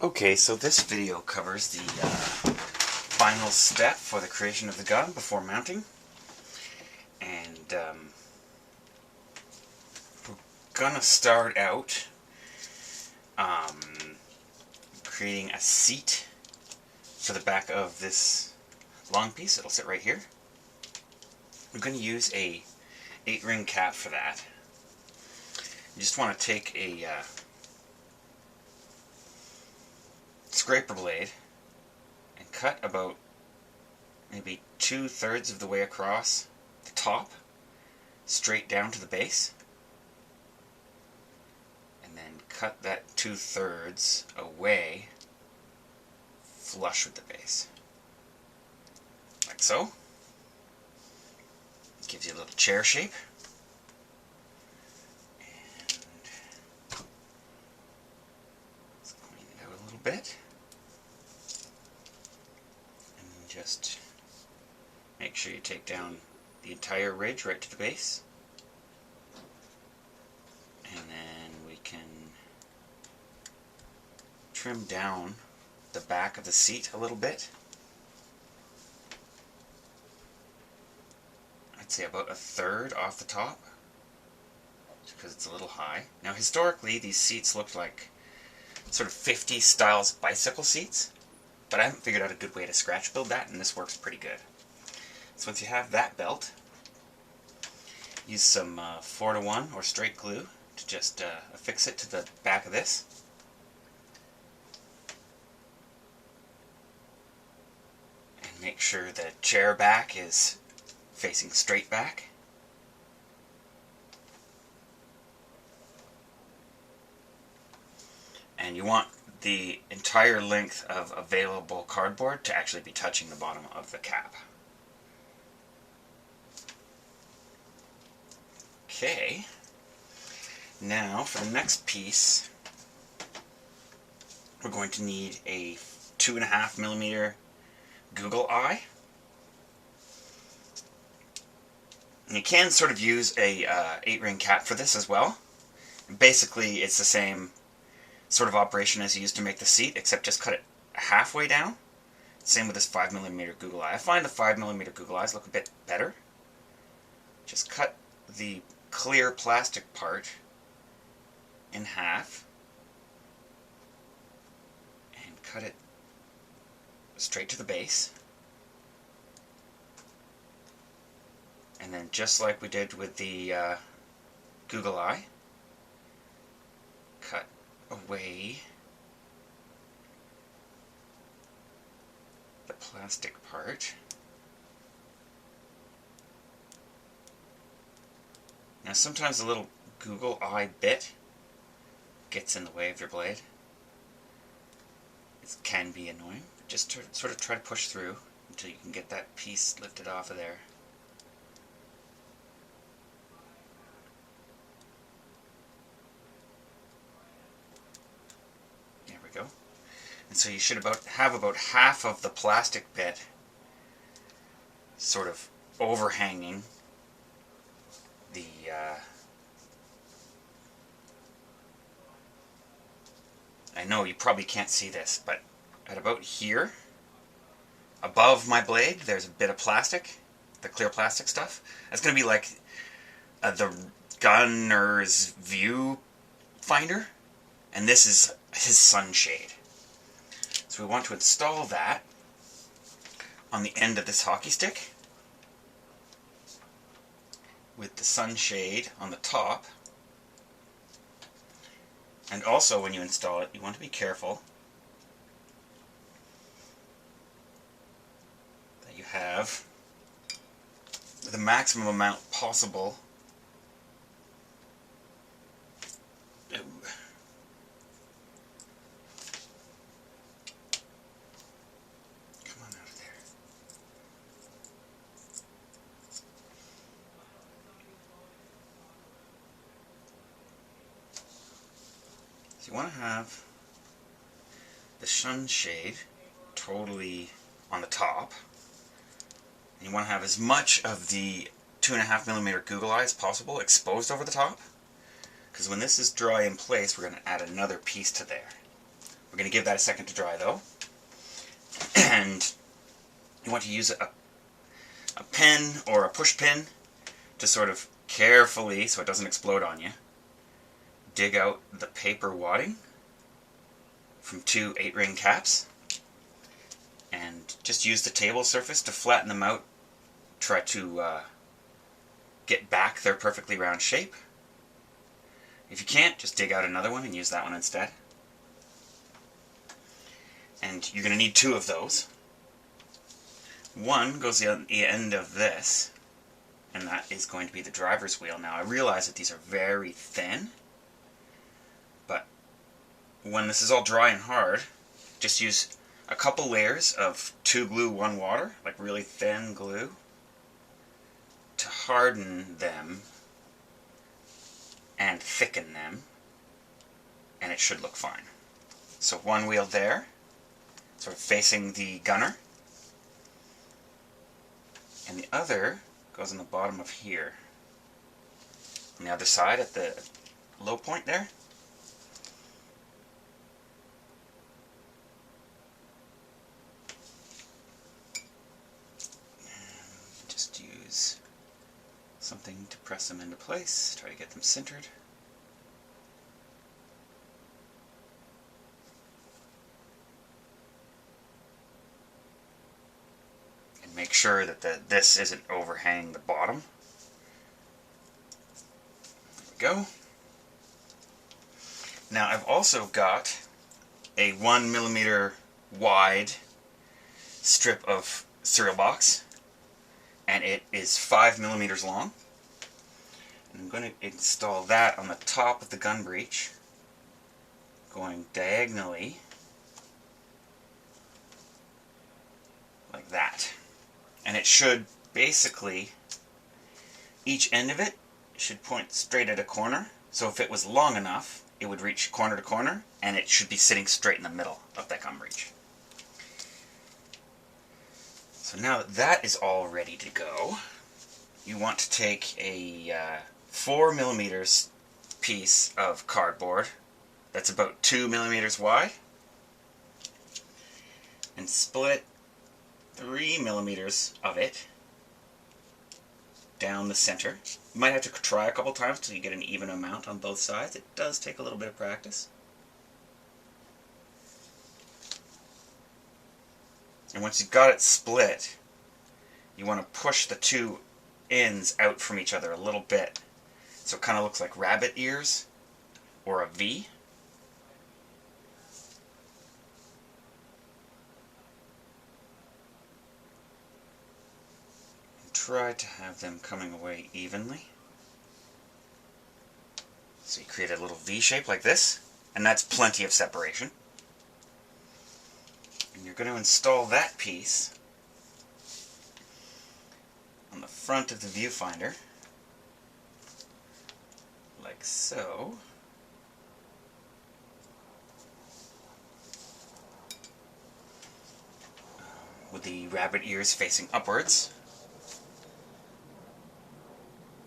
Okay, so this video covers the final step for the creation of the gun before mounting. And we're gonna start out creating a seat for the back of this long piece. It'll sit right here. We're going to use a 8-ring cap for that. You just want to take a scraper blade and cut about maybe 2/3 of the way across the top, straight down to the base, and then cut that 2/3 away flush with the base, like so. Gives you a little chair shape. And let's clean it out a little bit. And just make sure you take down the entire ridge right to the base. And then we can trim down the back of the seat a little bit. I'd say about 1/3 off the top, just because it's a little high. Now historically these seats looked like sort of 50s styles bicycle seats, but I haven't figured out a good way to scratch build that, and this works pretty good. So once you have that built, use some 4-to-1 or straight glue to just affix it to the back of this. And make sure the chair back is facing straight back. And you want the entire length of available cardboard to actually be touching the bottom of the cap. Okay, now for the next piece, we're going to need a 2.5mm Google eye. And you can sort of use a 8-ring cap for this as well. Basically, it's the same sort of operation as you used to make the seat, except just cut it halfway down. Same with this 5mm Google eye. I find the 5mm Google eyes look a bit better. Just cut the clear plastic part in half and cut it straight to the base. And then just like we did with the Google eye, cut away the plastic part. Now sometimes a little Google eye bit gets in the way of your blade. It can be annoying. Just sort of try to push through until you can get that piece lifted off of there. Go. And so you should have about half of the plastic bit sort of overhanging the I know you probably can't see this, but at about here above my blade there's a bit of plastic, the clear plastic stuff. That's going to be like the gunner's view finder, and this is his sunshade. So we want to install that on the end of this hockey stick with the sunshade on the top. And also when you install it, you want to be careful that you have the maximum amount possible So you want to have the sunshade totally on the top, and you want to have as much of the 2.5mm Google eye as possible exposed over the top, because when this is dry in place we're going to add another piece to there. We're going to give that a second to dry though. And you want to use a pin or a push pin to sort of carefully, so it doesn't explode on you, dig out the paper wadding from 2 8-ring caps, and just use the table surface to flatten them out. Try to get back their perfectly round shape. If you can't, just dig out another one and use that one instead. And you're going to need 2 of those. One goes on the end of this, and that is going to be the driver's wheel. Now I realize that these are very thin, but when this is all dry and hard, just use a couple layers of 2 glue, 1 water, like really thin glue, to harden them and thicken them, and it should look fine. So 1 wheel there, sort of facing the gunner, and the other goes on the bottom of here, on the other side at the low point there. And just use something to press them into place, try to get them centered. And make sure that this isn't overhanging the bottom. There we go. Now I've also got a 1mm wide strip of cereal box, and it is 5mm long. And I'm going to install that on the top of the gun breech, going diagonally like that. And it should basically, each end of it should point straight at a corner. So if it was long enough, it would reach corner to corner, and it should be sitting straight in the middle of that gun breech. So now that that is all ready to go, you want to take a 4mm piece of cardboard that's about 2mm wide and split 3mm of it down the center. You might have to try a couple times until you get an even amount on both sides. It does take a little bit of practice. And once you've got it split, you want to push the 2 ends out from each other a little bit, so it kind of looks like rabbit ears or a V. And try to have them coming away evenly. So you create a little V shape like this, and that's plenty of separation. And you're going to install that piece on the front of the viewfinder, like so. With the rabbit ears facing upwards.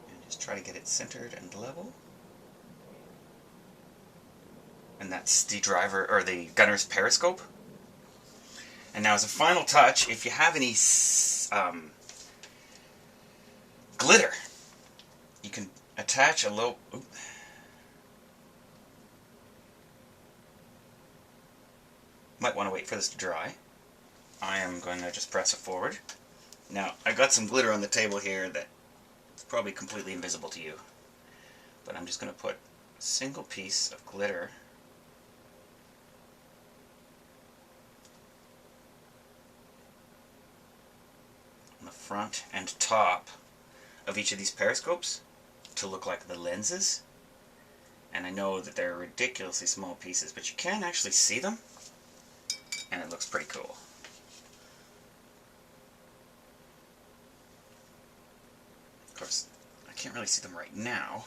And just try to get it centered and level. And that's the driver, or the gunner's periscope. And now as a final touch, if you have any glitter, you can attach a little... Might want to wait for this to dry. I am going to just press it forward. Now, I got some glitter on the table here that is probably completely invisible to you. But I'm just going to put a single piece of glitter on the front and top of each of these periscopes to look like the lenses. And I know that they're ridiculously small pieces, but you can actually see them, and it looks pretty cool. Of course, I can't really see them right now,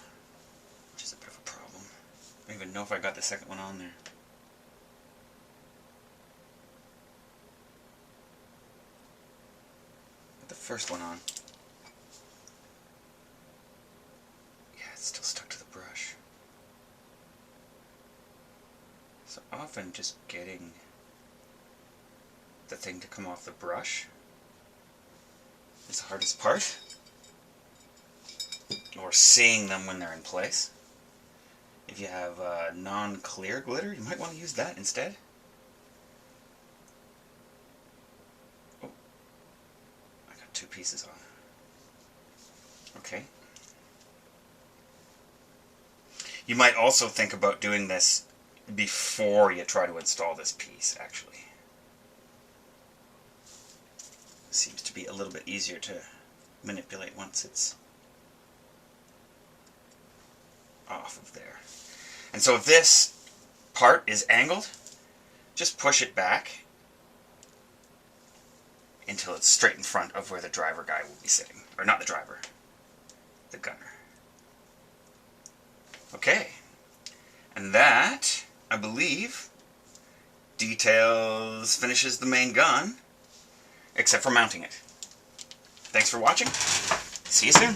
which is a bit of a problem. I don't even know if I got the second one on there. Got the first one on. Yeah, it's still stuck to the brush. So off often just getting the thing to come off the brush is the hardest part. Or seeing them when they're in place. If you have non-clear glitter, you might want to use that instead. Oh, I got 2 pieces on. Okay. You might also think about doing this before you try to install this piece, actually. Seems to be a little bit easier to manipulate once it's off of there. And so if this part is angled, just push it back until it's straight in front of where the driver guy will be sitting. Or not the driver, the gunner. Okay. And that, I believe, finishes the main gun, except for mounting it. Thanks for watching. See you soon.